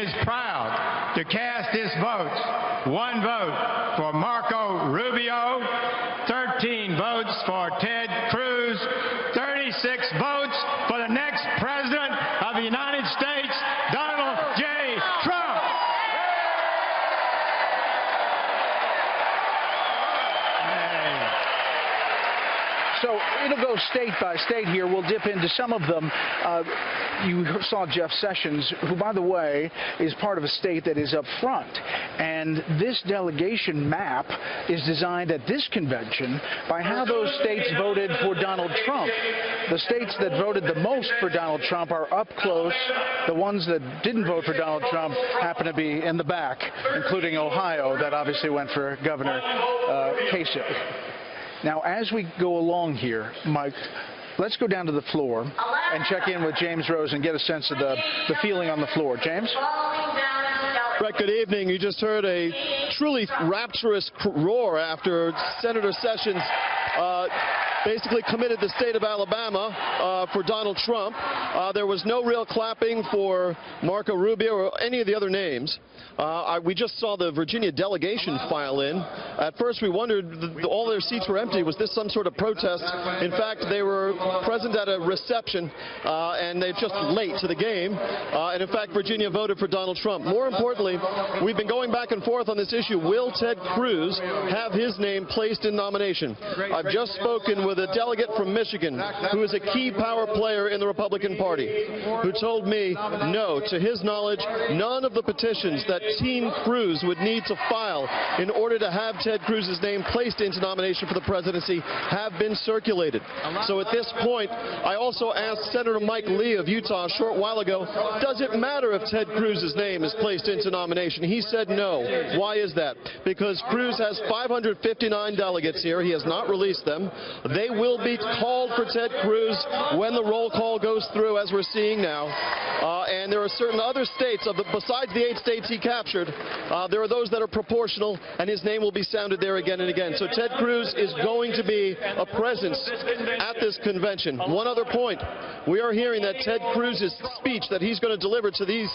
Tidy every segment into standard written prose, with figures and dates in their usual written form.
is proud to cast its votes. 1 vote for Marco Rubio, 13 votes for Ted Cruz, 36 votes for the next President of the United States, Donald J. Trump. So it'll go state by state here. We'll dip into some of them. You saw Jeff Sessions, who, by the way, is part of a state that is up front. And this delegation map is designed at this convention by how those states voted for Donald Trump. The states that voted the most for Donald Trump are up close. The ones that didn't vote for Donald Trump happen to be in the back, including Ohio, that obviously went for Governor Kasich. Now, as we go along here, Mike, let's go down to the floor and check in with James Rosen and get a sense of the feeling on the floor. James? Brett, good evening. You just heard a truly rapturous roar after Senator Sessions basically committed the state of Alabama for Donald Trump. There was no real clapping for Marco Rubio or any of the other names. We just saw the Virginia delegation file in. At first we wondered all their seats were empty. Was this some sort of protest? In fact, they were present at a reception and they're just late to the game. And in fact, Virginia voted for Donald Trump. More importantly, we've been going back and forth on this issue. Will Ted Cruz have his name placed in nomination? I've just spoken with a delegate from Michigan who is a key power player in the Republican Party, who told me, no, to his knowledge, none of the petitions that Team Cruz would need to file in order to have Ted Cruz's name placed into nomination for the presidency have been circulated. So at this point, I also asked Senator Mike Lee of Utah a short while ago, does it matter if Ted Cruz's name is placed into nomination? He said no. Why is that? Because Cruz has 559 delegates here. He has not released them. They will be called for Ted Cruz when the roll call goes through, as we're seeing now. And there are certain other states, besides the 8 states he captured, there are those that are proportional, and his name will be sounded there again and again. So Ted Cruz is going to be a presence at this convention. One other point, we are hearing that Ted Cruz's speech that he's going to deliver to these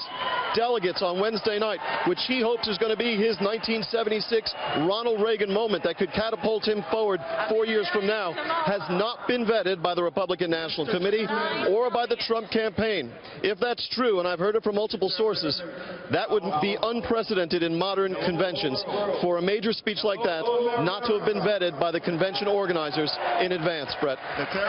delegates on Wednesday night, which he hopes is going to be his 1976 Ronald Reagan moment that could catapult him forward 4 years from now, has not been vetted by the Republican National Committee or by the Trump campaign. If that's true, and I've heard it from multiple sources, that would be unprecedented in modern conventions for a major speech like that not to have been vetted by the convention organizers in advance, Brett.